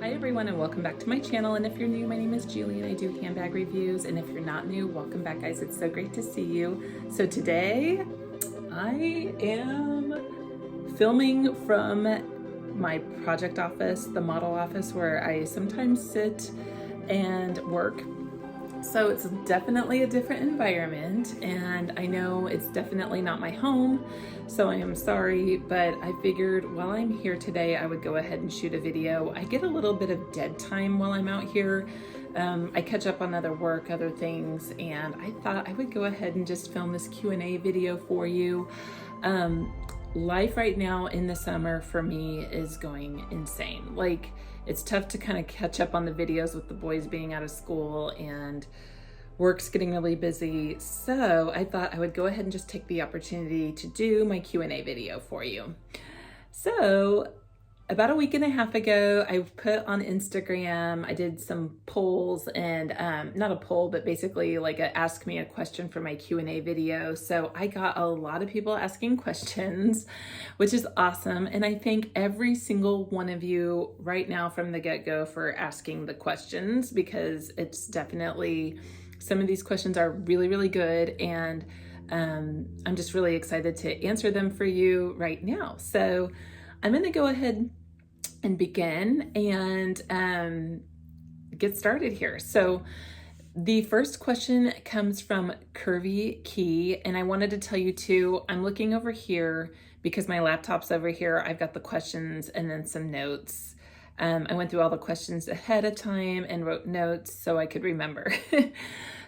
Hi everyone and welcome back to my channel, and if you're new, my name is Julie and I do handbag reviews, and if you're not new, welcome back guys. It's so great to see you. So today I am filming from my project office, the model office where I sometimes sit and work. So it's definitely a different environment, and I know it's definitely not my home, so I am sorry, but I figured while I'm here today, I would go ahead and shoot a video. I get a little bit of dead time while I'm out here. I catch up on other work, other things, and I thought I would go ahead and just film this Q&A video for you. Life right now in the summer for me is going insane. Like, it's tough to kind of catch up on the videos with the boys being out of school and work's getting really busy. So I thought I would go ahead and just take the opportunity to do my Q&A video for you. So about a week and a half ago, I put on Instagram, I did some polls, and not a poll, but basically like a ask me a question for my Q&A video. So I got a lot of people asking questions, which is awesome. And I thank every single one of you right now from the get-go for asking the questions, because it's definitely, some of these questions are really, really good. And I'm just really excited to answer them for you right now. So I'm gonna go ahead and begin and get started here. So the first question comes from Curvy Key, and I wanted to tell you too, I'm looking over here because my laptop's over here. I've got the questions and then some notes. I went through all the questions ahead of time and wrote notes so I could remember.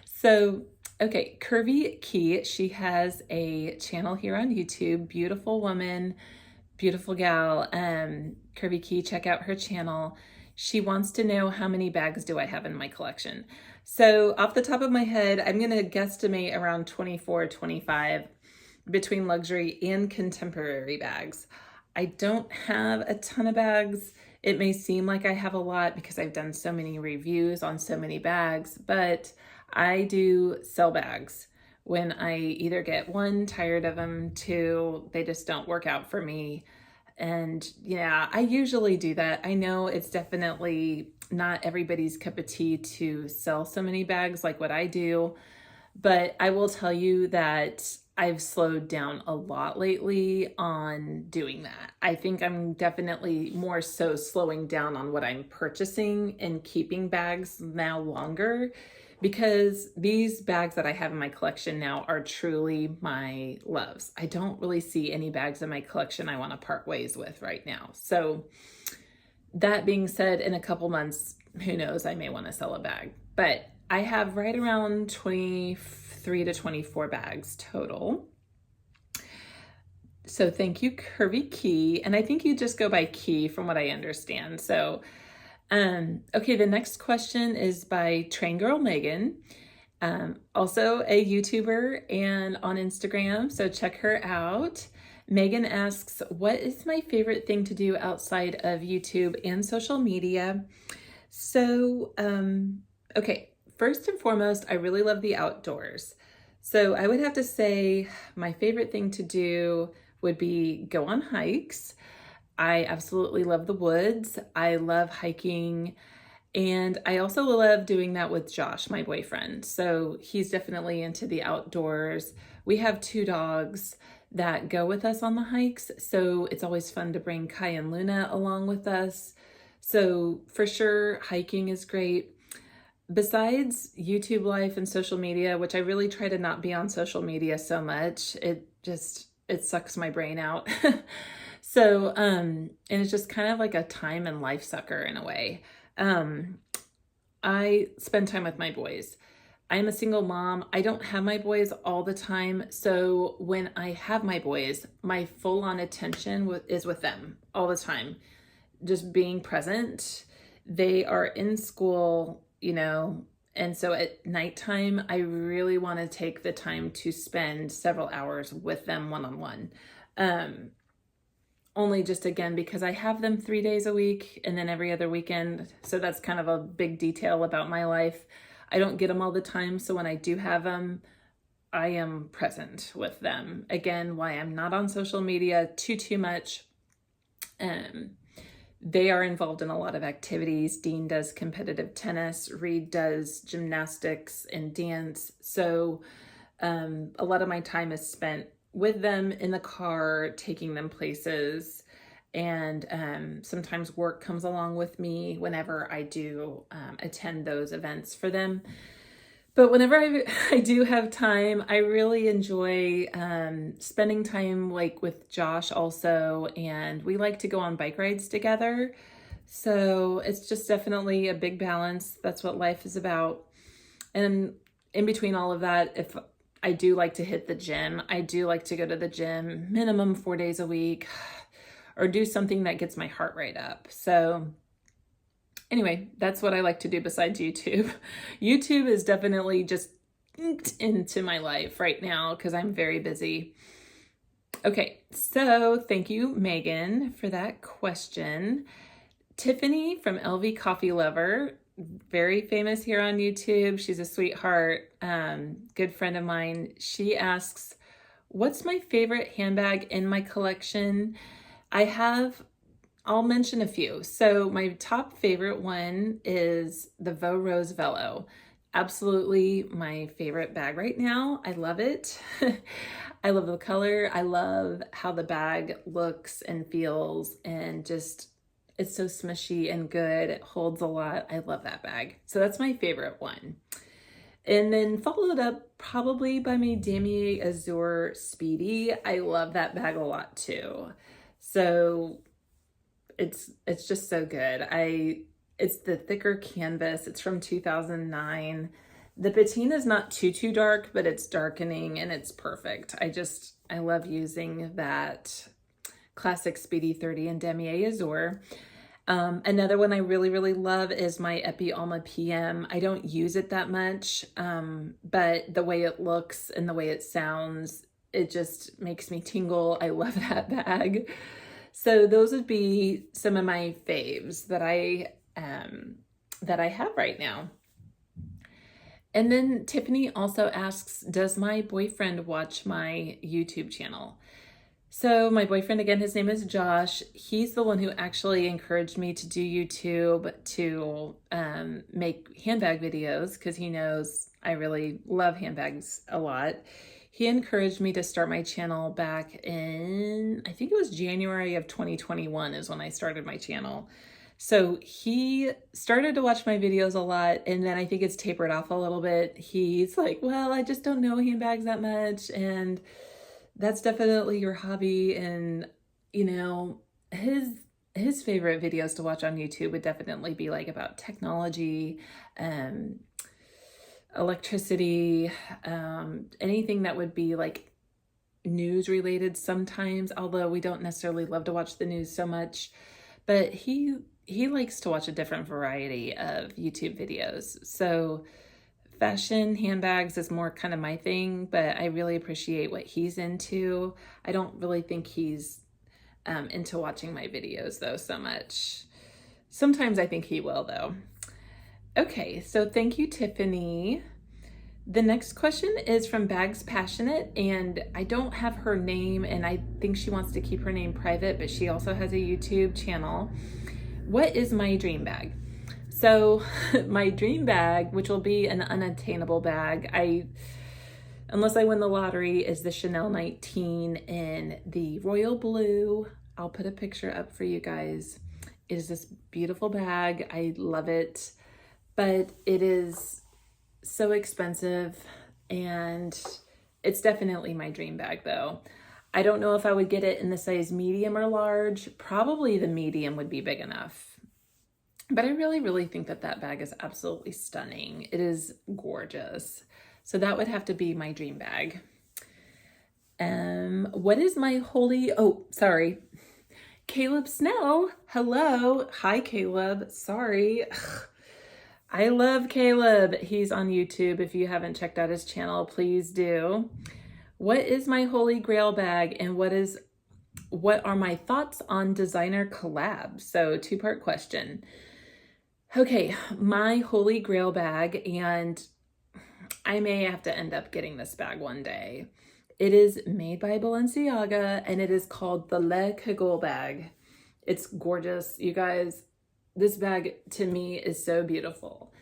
So, okay, Curvy Key, she has a channel here on YouTube, beautiful woman, beautiful gal. Curvy Key, check out her channel. She wants to know, how many bags do I have in my collection? So off the top of my head, I'm gonna guesstimate around 24, 25 between luxury and contemporary bags. I don't have a ton of bags. It may seem like I have a lot because I've done so many reviews on so many bags, but I do sell bags when I either get one, tired of them, two, they just don't work out for me. And yeah, I usually do that. I know it's definitely not everybody's cup of tea to sell so many bags like what I do, but I will tell you that I've slowed down a lot lately on doing that. I think I'm definitely more so slowing down on what I'm purchasing and keeping bags now longer, because these bags that I have in my collection now are truly my loves. I don't really see any bags in my collection I want to part ways with right now. So that being said, in a couple months, who knows, I may want to sell a bag. But I have right around 23 to 24 bags total. So thank you, Curvy Key. And I think you just go by Key from what I understand. So okay, the next question is by Train Girl Megan, also a YouTuber and on Instagram, so check her out. Megan asks, what is my favorite thing to do outside of YouTube and social media? So, okay, first and foremost, I really love the outdoors. So I would have to say my favorite thing to do would be go on hikes. I absolutely love the woods. I love hiking. And I also love doing that with Josh, my boyfriend. So he's definitely into the outdoors. We have 2 dogs that go with us on the hikes. So it's always fun to bring Kai and Luna along with us. So for sure, hiking is great. Besides YouTube life and social media, which I really try to not be on social media so much, it sucks my brain out. So, and it's just kind of like a time and life sucker in a way. I spend time with my boys. I'm a single mom. I don't have my boys all the time. So when I have my boys, my full on attention is with them all the time. Just being present. They are in school, you know, and so at nighttime, I really want to take the time to spend several hours with them one-on-one. Only just, again, because I have them 3 days a week and then every other weekend. So that's kind of a big detail about my life. I don't get them all the time. So when I do have them, I am present with them. Again, why I'm not on social media too much. They are involved in a lot of activities. Dean does competitive tennis, Reed does gymnastics and dance. So a lot of my time is spent with them in the car, taking them places. And sometimes work comes along with me whenever I do attend those events for them. But whenever I do have time, I really enjoy spending time like with Josh also, and we like to go on bike rides together. So it's just definitely a big balance. That's what life is about. And in between all of that, if I do like to hit the gym, I do like to go to the gym minimum 4 days a week or do something that gets my heart rate up. So anyway, that's what I like to do besides YouTube. YouTube is definitely just into my life right now because I'm very busy. Okay, so thank you, Megan, for that question. Tiffany from LV Coffee Lover, very famous here on YouTube. She's a sweetheart, good friend of mine. She asks, what's my favorite handbag in my collection? I'll mention a few. So my top favorite one is the Veau Rose Velo. Absolutely my favorite bag right now. I love it. I love the color. I love how the bag looks and feels, and just, it's so smushy and good. It holds a lot. I love that bag. So that's my favorite one. And then followed up probably by my Damier Azur Speedy. I love that bag a lot too. So it's just so good. It's the thicker canvas. It's from 2009. The patina is not too dark, but it's darkening and it's perfect. I love using that classic Speedy 30 in Damier Azur. Another one I really love is my Epi Alma PM. I don't use it that much, but the way it looks and the way it sounds, it just makes me tingle. I love that bag. So those would be some of my faves that I have right now. And then Tiffany also asks, does my boyfriend watch my YouTube channel? So my boyfriend, again, his name is Josh. He's the one who actually encouraged me to do YouTube, to make handbag videos, because he knows I really love handbags a lot. He encouraged me to start my channel back in, I think it was January of 2021 is when I started my channel. So he started to watch my videos a lot, and then I think it's tapered off a little bit. He's like, well, I just don't know handbags that much, and that's definitely your hobby. And you know, his favorite videos to watch on YouTube would definitely be like about technology, electricity, anything that would be like news related sometimes, although we don't necessarily love to watch the news so much. But he likes to watch a different variety of YouTube videos. So fashion handbags is more kind of my thing, but I really appreciate what he's into. I don't really think he's into watching my videos though so much. Sometimes I think he will though. Okay, so thank you, Tiffany. The next question is from Bags Passionate, and I don't have her name, and I think she wants to keep her name private, but she also has a YouTube channel. What is my dream bag? So my dream bag, which will be an unattainable bag, unless I win the lottery, is the Chanel 19 in the royal blue. I'll put a picture up for you guys. It is this beautiful bag. I love it, but it is so expensive, and it's definitely my dream bag though. I don't know if I would get it in the size medium or large. Probably the medium would be big enough. But I really think that that bag is absolutely stunning. It is gorgeous. So that would have to be my dream bag. What is my sorry. Caleb Snell. Hello. Hi, Caleb. Sorry. I love Caleb. He's on YouTube. If you haven't checked out his channel, please do. What is my holy grail bag, and what are my thoughts on designer collabs? So two-part question. Okay, my holy grail bag, and I may have to end up getting this bag one day. It is made by Balenciaga, and it is called the Le Cagole bag. It's gorgeous. You guys, this bag to me is so beautiful.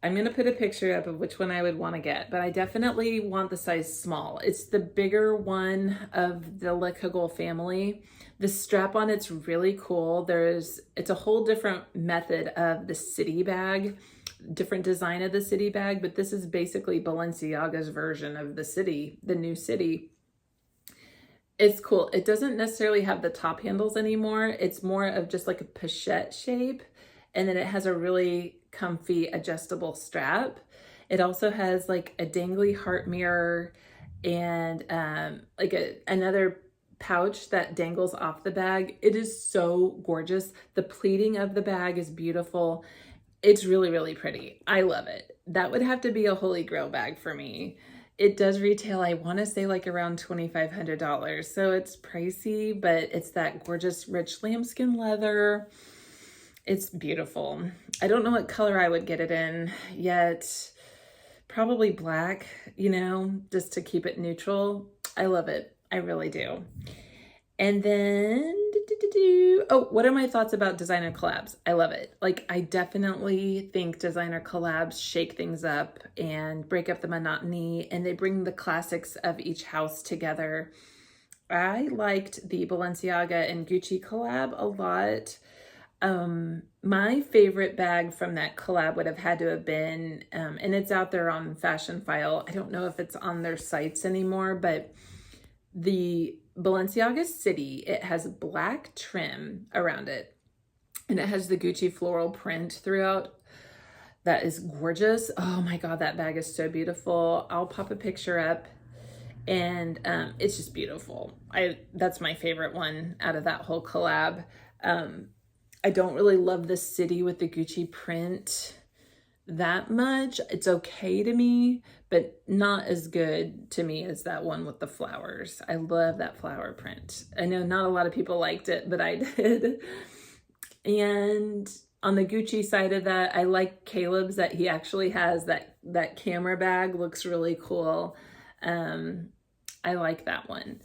I'm going to put a picture up of which one I would want to get, but I definitely want the size small. It's the bigger one of the Le Cagole family. The strap on it's really cool. It's a whole different method of the city bag, different design of the city bag, but this is basically Balenciaga's version of the city, the new city. It's cool. It doesn't necessarily have the top handles anymore. It's more of just like a pochette shape. And then it has a really comfy adjustable strap. It also has like a dangly heart mirror and like another pouch that dangles off the bag. It is so gorgeous. The pleating of the bag is beautiful. It's really, really pretty. I love it. That would have to be a holy grail bag for me. It does retail, I want to say like around $2,500. So it's pricey, but it's that gorgeous rich lambskin leather. It's beautiful. I don't know what color I would get it in yet. Probably black, you know, just to keep it neutral. I love it. I really do. And then, oh, what are my thoughts about designer collabs? I love it. Like, I definitely think designer collabs shake things up and break up the monotony, and they bring the classics of each house together. I liked the Balenciaga and Gucci collab a lot. My favorite bag from that collab would have had to have been, and it's out there on Fashion File. I don't know if it's on their sites anymore, but the Balenciaga City, it has black trim around it, and it has the Gucci floral print throughout. That is gorgeous. Oh my God, that bag is so beautiful. I'll pop a picture up, and it's just beautiful. That's my favorite one out of that whole collab. I don't really love the city with the Gucci print that much. It's okay to me, but not as good to me as that one with the flowers. I love that flower print. I know not a lot of people liked it, but I did. And on the Gucci side of that, I like Caleb's that he actually has that camera bag, looks really cool. I like that one.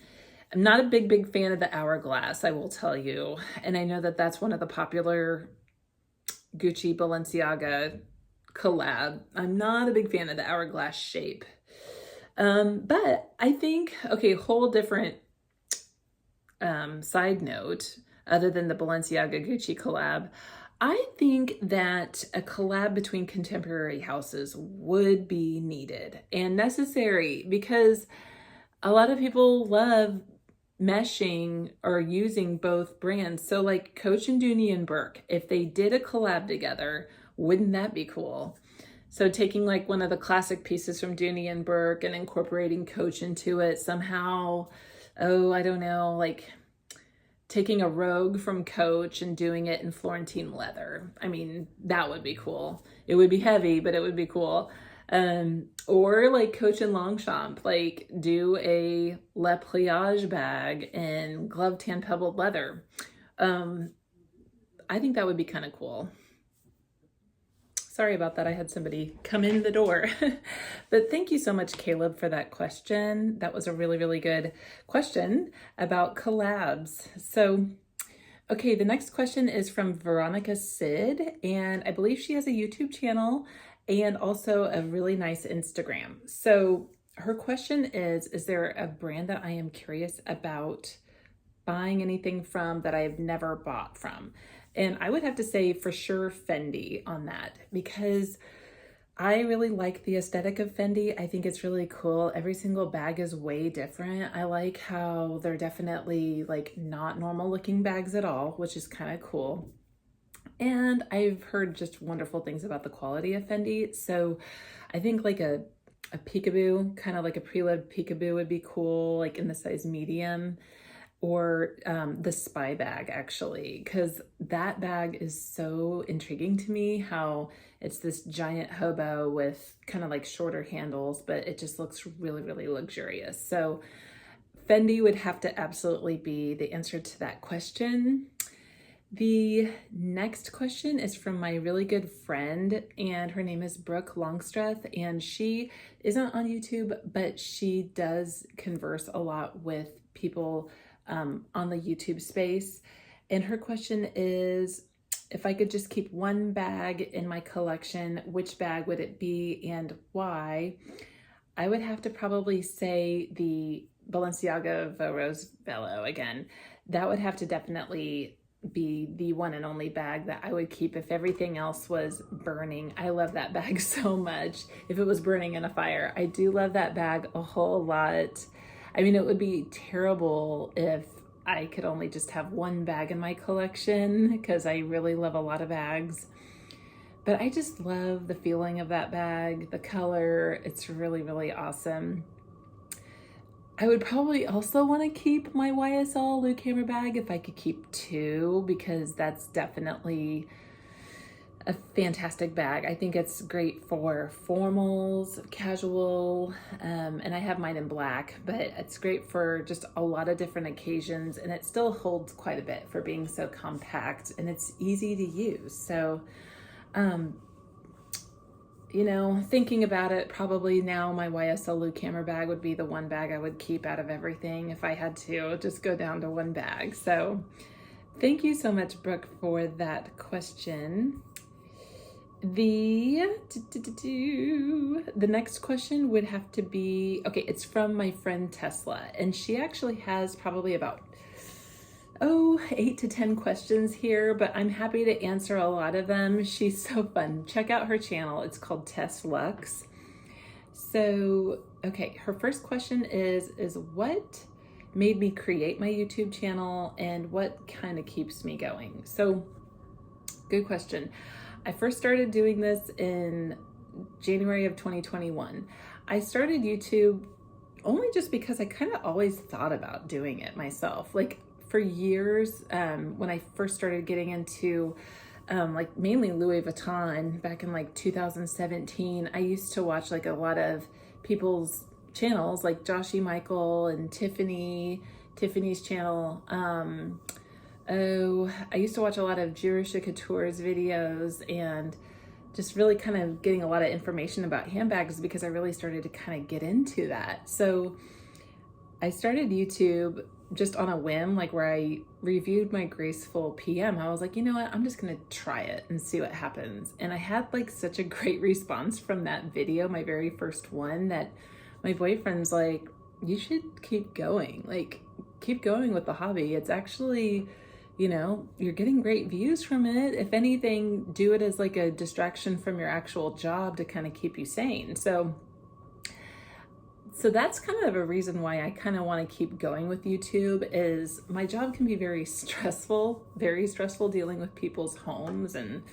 I'm not a big fan of the hourglass, I will tell you. And I know that that's one of the popular Gucci Balenciaga collab. I'm not a big fan of the hourglass shape. But I think, okay, whole different side note, other than the Balenciaga Gucci collab, I think that a collab between contemporary houses would be needed and necessary, because a lot of people love meshing or using both brands. So like Coach and Dooney and Burke, if they did a collab together, wouldn't that be cool? So taking like one of the classic pieces from Dooney and Burke and incorporating Coach into it somehow. Oh, I don't know, like taking a Rogue from Coach and doing it in Florentine leather. I mean, that would be cool. It would be heavy, but it would be cool. Or like Coach and Longchamp, like do a Le Pliage bag in glove tan pebbled leather. I think that would be kind of cool. Sorry about that. I had somebody come in the door. But thank you so much, Caleb, for that question. That was a really, really good question about collabs. So, okay, the next question is from Veronica Sid, and I believe she has a YouTube channel and also a really nice Instagram. So her question is there a brand that I am curious about buying anything from that I've never bought from? And I would have to say for sure Fendi on that, because I really like the aesthetic of Fendi. I think it's really cool. Every single bag is way different. I like how they're definitely like not normal looking bags at all, which is kind of cool. And I've heard just wonderful things about the quality of Fendi. So I think like a peekaboo, kind of like a preload peekaboo would be cool, like in the size medium, or the spy bag actually, because that bag is so intriguing to me, how it's this giant hobo with kind of like shorter handles, but it just looks really, really luxurious. So Fendi would have to absolutely be the answer to that question. The next question is from my really good friend, and her name is Brooke Longstreth, and she isn't on YouTube, but she does converse a lot with people on the YouTube space. And her question is, if I could just keep one bag in my collection, which bag would it be and why? I would have to probably say the Balenciaga Rose Velo again. That would have to definitely be the one and only bag that I would keep if everything else was burning. I love that bag so much. If it was burning in a fire, I do love that bag a whole lot. I mean, it would be terrible if I could only just have one bag in my collection because I really love a lot of bags. But I just love the feeling of that bag, the color. It's really, really awesome. I would probably also want to keep my YSL Lou Camera bag if I could keep two, because that's definitely a fantastic bag. I think it's great for formals, casual, and I have mine in black, but it's great for just a lot of different occasions, and it still holds quite a bit for being so compact, and it's easy to use. So, you know, thinking about it, probably now my YSL Lou Camera bag would be the one bag I would keep out of everything if I had to just go down to one bag. So thank you so much, Brooke, for that question. The next question would have to be, okay, it's from my friend Tesla, and she actually has probably about 8 to 10 questions here, but I'm happy to answer a lot of them. She's so fun. Check out her channel. It's called Tess Lux. So, okay, her first question is what made me create my YouTube channel and what kind of keeps me going? So, good question. I first started doing this in January of 2021. I started YouTube only just because I kind of always thought about doing it myself. Like, for years, when I first started getting into like mainly Louis Vuitton back in like 2017, I used to watch like a lot of people's channels like Joshie Michael and Tiffany's channel. I used to watch a lot of Jerusha Couture's videos and just really kind of getting a lot of information about handbags because I really started to kind of get into that. So I started YouTube just on a whim, like where I reviewed my Graceful PM. I was like, you know what, I'm just gonna try it and see what happens. And I had like such a great response from that video, my very first one, that my boyfriend's like, you should keep going. Like, keep going with the hobby. It's actually, you know, you're getting great views from it. If anything, do it as like a distraction from your actual job to kind of keep you sane. So that's kind of a reason why I kind of want to keep going with YouTube, is my job can be very stressful dealing with people's homes and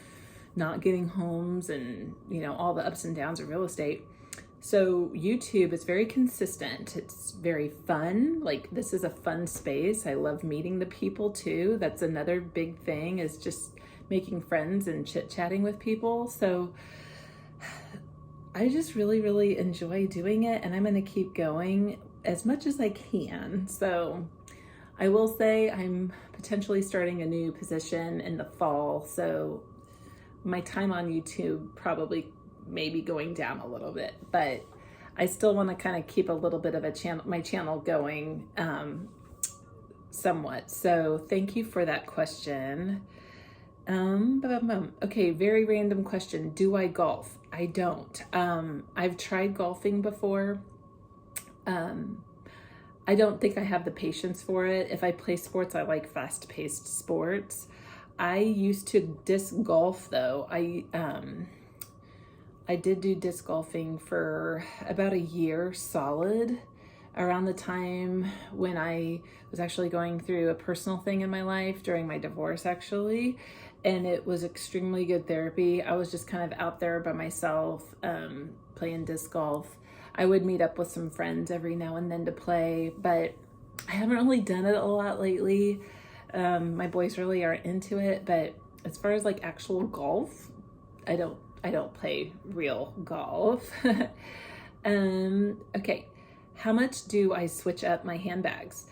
not getting homes and, you know, all the ups and downs of real estate. So YouTube is very consistent. It's very fun. Like, this is a fun space. I love meeting the people too. That's another big thing, is just making friends and chit-chatting with people. So I just really, really enjoy doing it, and I'm going to keep going as much as I can. So I will say I'm potentially starting a new position in the fall, so my time on YouTube probably maybe going down a little bit, but I still want to kind of keep a little bit of my channel going somewhat. So thank you for that question. Okay, very random question. Do I golf? I don't. I've tried golfing before. I don't think I have the patience for it. If I play sports, I like fast-paced sports. I used to disc golf though. I did do disc golfing for about a year solid, around the time when I was actually going through a personal thing in my life during my divorce, actually. And it was extremely good therapy. I was just kind of out there by myself, playing disc golf. I would meet up with some friends every now and then to play, but I haven't really done it a lot lately. My boys really aren't into it, but as far as like actual golf, I don't play real golf. Okay, how much do I switch up my handbags?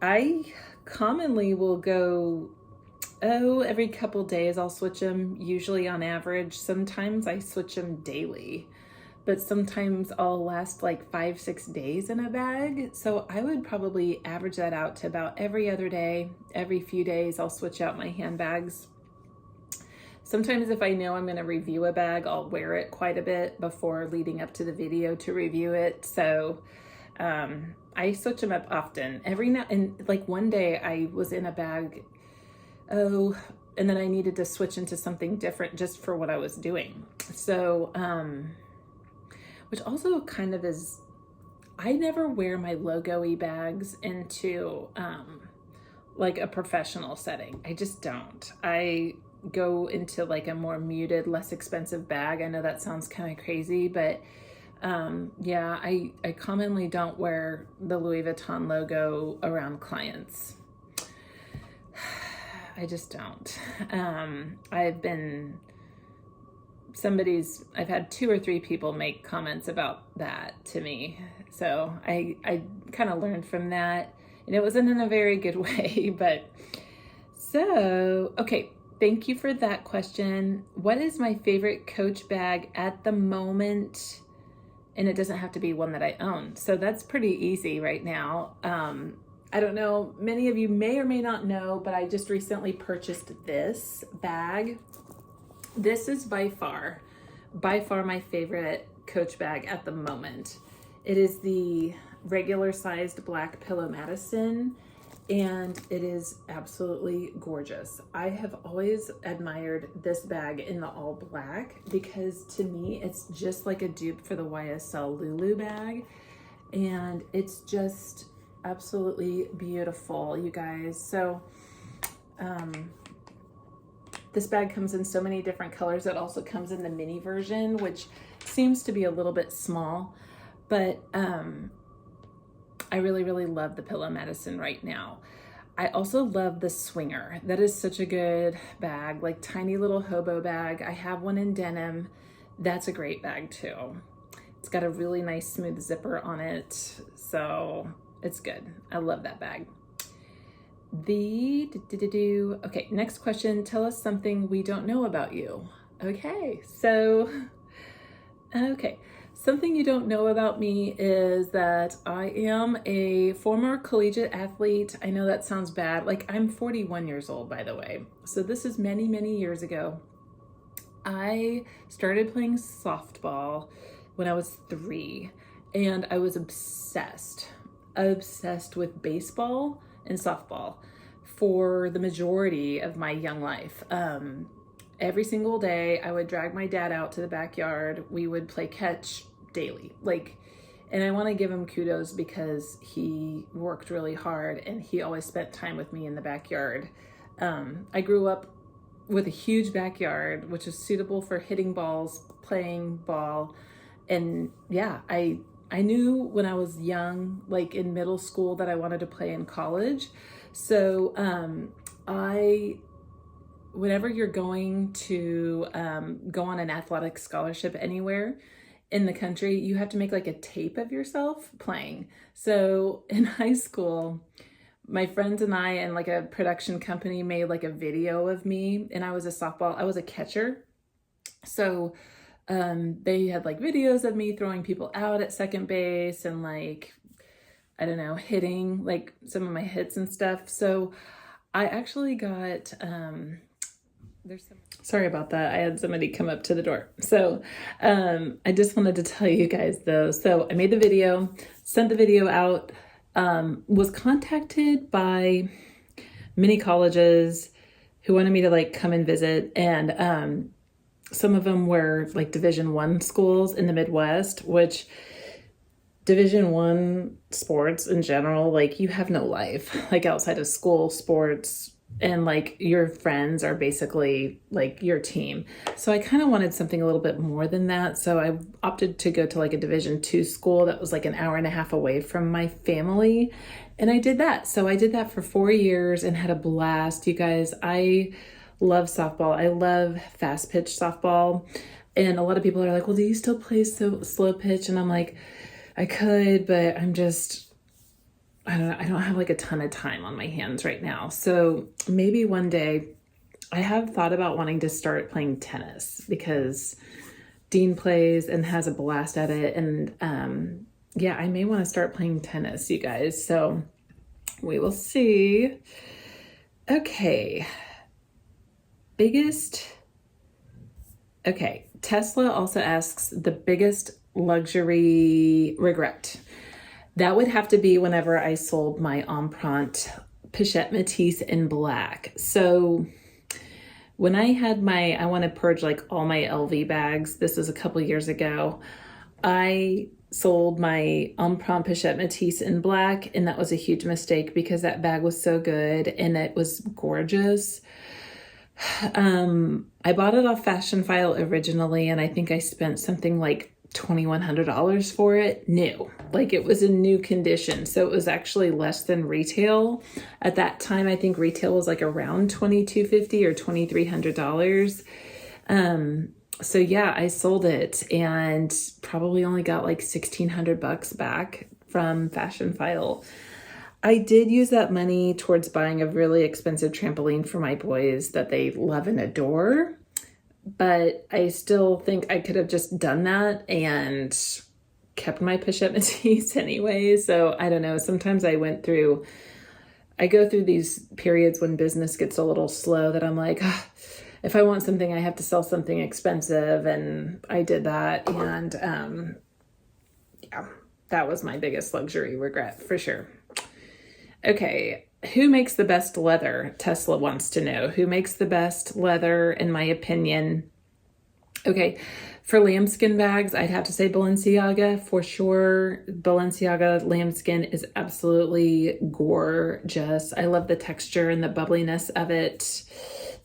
I commonly will go, every couple days I'll switch them, usually on average. Sometimes I switch them daily, but sometimes I'll last like 5-6 days in a bag. So I would probably average that out to about every other day. Every few days I'll switch out my handbags. Sometimes if I know I'm going to review a bag, I'll wear it quite a bit before leading up to the video to review it. So I switch them up often. Every now and like one day I was in a bag, and then I needed to switch into something different just for what I was doing. So, which also kind of is, I never wear my logo-y bags into like a professional setting. I just don't. I go into like a more muted, less expensive bag. I know that sounds kind of crazy, but yeah, I commonly don't wear the Louis Vuitton logo around clients. I just don't. I've had 2 or 3 people make comments about that to me. So I kind of learned from that, and it wasn't in a very good way, but so, okay. Thank you for that question. What is my favorite Coach bag at the moment? And it doesn't have to be one that I own. So that's pretty easy right now. I don't know, many of you may or may not know, but I just recently purchased this bag. This is by far my favorite Coach bag at the moment. It is the regular sized black Pillow Madison, and it is absolutely gorgeous. I have always admired this bag in the all black because to me, it's just like a dupe for the YSL Lulu bag. And it's just absolutely beautiful, you guys. So this bag comes in so many different colors. It also comes in the mini version, which seems to be a little bit small, but I really, really love the Pillow Madison right now. I also love the Swinger. That is such a good bag, like tiny little hobo bag. I have one in denim. That's a great bag too. It's got a really nice smooth zipper on it, so it's good. I love that bag. Okay, next question. Tell us something we don't know about you. Okay, something you don't know about me is that I am a former collegiate athlete. I know that sounds bad. Like, I'm 41 years old, by the way. So this is many, many years ago. I started playing softball when I was 3, and I was obsessed with baseball and softball for the majority of my young life. Every single day I would drag my dad out to the backyard. We would play catch daily. And I want to give him kudos because he worked really hard and he always spent time with me in the backyard. I grew up with a huge backyard, which is suitable for hitting balls, playing ball. And yeah, I knew when I was young, like in middle school, that I wanted to play in college. So whenever you're going to go on an athletic scholarship anywhere in the country, you have to make like a tape of yourself playing. So in high school, my friends and I and like a production company made like a video of me, and I was a catcher. So they had like videos of me throwing people out at second base and like, I don't know, hitting like some of my hits and stuff. So I actually got, sorry about that. I had somebody come up to the door. So I just wanted to tell you guys though. So I made the video, sent the video out, was contacted by many colleges who wanted me to like come and visit. And some of them were like Division I schools in the Midwest, which Division I sports in general, like you have no life like outside of school sports, and like your friends are basically like your team. So I kind of wanted something a little bit more than that. So I opted to go to like a Division II school that was like an hour and a half away from my family. And I did that. So I did that for 4 years and had a blast. You guys, I love softball. I love fast pitch softball. And a lot of people are like, well, do you still play so slow pitch? And I'm like, I could, but I don't have like a ton of time on my hands right now. So maybe one day. I have thought about wanting to start playing tennis because Dean plays and has a blast at it. And yeah, I may want to start playing tennis, you guys. So we will see. Okay. Okay. Tesla also asks the biggest luxury regret. That would have to be whenever I sold my Empreinte Pichette Matisse in black. So when I had I want to purge like all my LV bags, this was a couple years ago, I sold my Empreinte Pichette Matisse in black, and that was a huge mistake because that bag was so good and it was gorgeous. I bought it off Fashion File originally, and I think I spent something like $2,100 for it new. Like, it was in new condition, so it was actually less than retail. At that time, I think retail was like around $2,250 or $2,300. So yeah, I sold it and probably only got like $1,600 back from Fashion File. I did use that money towards buying a really expensive trampoline for my boys that they love and adore, but I still think I could have just done that and kept my Pichette Matisse anyway. So I don't know. Sometimes I go through these periods when business gets a little slow that I'm like, if I want something, I have to sell something expensive. And I did that. And yeah, that was my biggest luxury regret for sure. Okay. Who makes the best leather? Tesla wants to know. Who makes the best leather, in my opinion? Okay. For lambskin bags, I'd have to say Balenciaga for sure. Balenciaga lambskin is absolutely gorgeous. I love the texture and the bubbliness of it.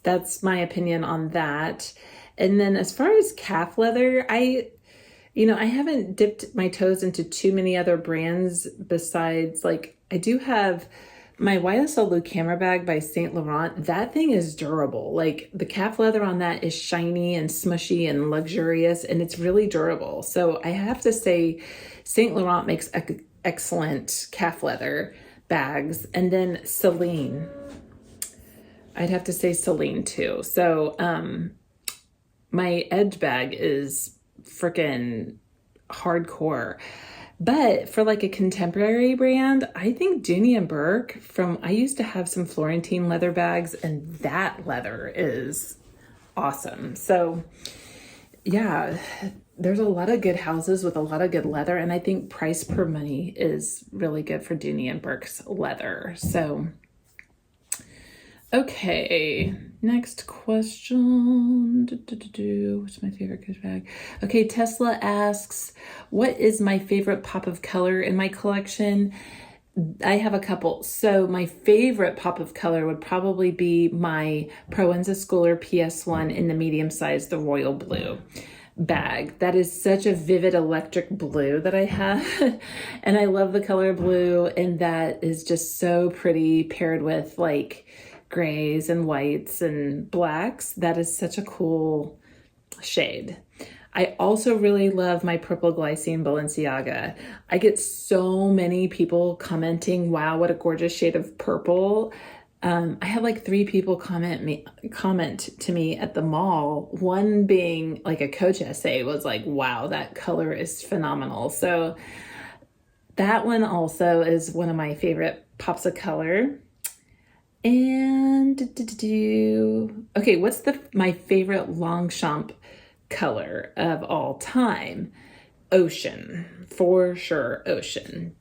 That's my opinion on that. And then as far as calf leather, I haven't dipped my toes into too many other brands besides, like, I do have my YSL Lou camera bag by Saint Laurent. That thing is durable. Like, the calf leather on that is shiny and smushy and luxurious, and it's really durable. So I have to say Saint Laurent makes excellent calf leather bags. And then Celine. I'd have to say Celine too. So my Edge bag is freaking hardcore. But for like a contemporary brand, I think Dooney & Bourke I used to have some Florentine leather bags, and that leather is awesome. So yeah, there's a lot of good houses with a lot of good leather, and I think price per money is really good for Dooney & Bourke's leather. So okay, next question. What's my favorite Coach bag? Okay, Tesla asks, what is my favorite pop of color in my collection? I have a couple. So my favorite pop of color would probably be my Proenza Schooler PS1 in the medium size, the royal blue bag. That is such a vivid electric blue that I have. And I love the color blue, and that is just so pretty paired with like grays and whites and blacks. That is such a cool shade. I also really love my purple glycine Balenciaga. I get so many people commenting, wow, what a gorgeous shade of purple. I had like 3 people comment to me at the mall. One being like a Coach essay was like, wow, that color is phenomenal. So that one also is one of my favorite pops of color. And okay, what's my favorite Longchamp color of all time? Ocean, for sure, ocean.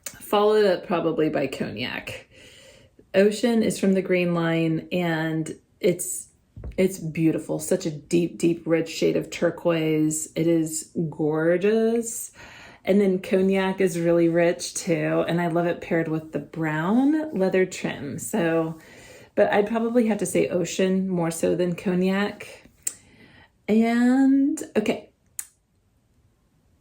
Followed up probably by cognac. Ocean is from the Green Line, and it's beautiful. Such a deep, deep, rich shade of turquoise. It is gorgeous. And then cognac is really rich too. And I love it paired with the brown leather trim. So, but I'd probably have to say ocean more so than cognac. And okay.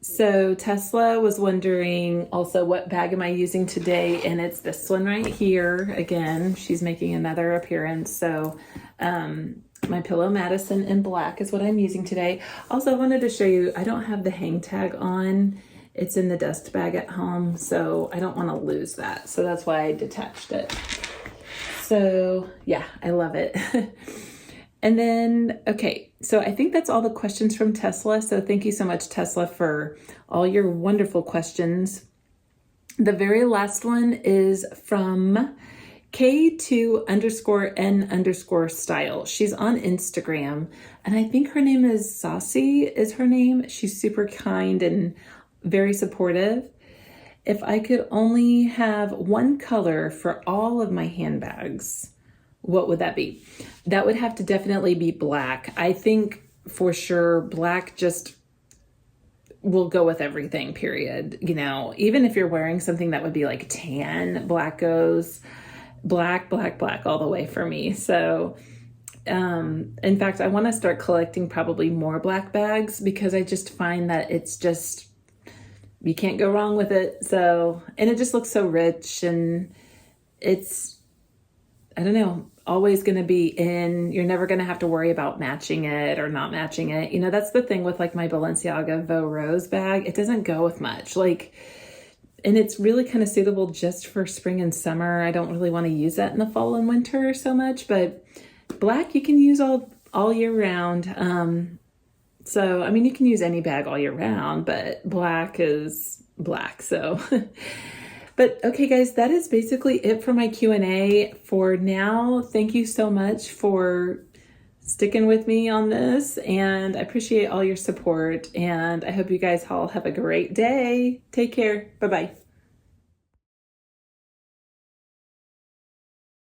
So Tesla was wondering also, what bag am I using today? And it's this one right here. Again, she's making another appearance. So, my Pillow Madison in black is what I'm using today. Also, I wanted to show you, I don't have the hang tag on. It's in the dust bag at home, so I don't want to lose that. So that's why I detached it. So yeah, I love it. And then, okay, so I think that's all the questions from Tesla. So thank you so much, Tesla, for all your wonderful questions. The very last one is from K2_N_style. She's on Instagram, and I think her name is Saucy is her name. She's super kind and very supportive. If I could only have one color for all of my handbags, what would that be? That would have to definitely be black. I think for sure black just will go with everything, period. You know, even if you're wearing something that would be like tan, black goes. Black, black, black all the way for me. So, in fact, I want to start collecting probably more black bags because I just find that it's just, you can't go wrong with it. So, and it just looks so rich, and it's, I don't know, always going to be in. You're never going to have to worry about matching it or not matching it. You know, that's the thing with like my Balenciaga Veau Rose bag. It doesn't go with much. Like, and it's really kind of suitable just for spring and summer. I don't really want to use that in the fall and winter so much, but black you can use all year round. So, I mean, you can use any bag all year round, but black is black. So, but okay, guys, that is basically it for my Q&A for now. Thank you so much for sticking with me on this, and I appreciate all your support, and I hope you guys all have a great day. Take care. Bye-bye.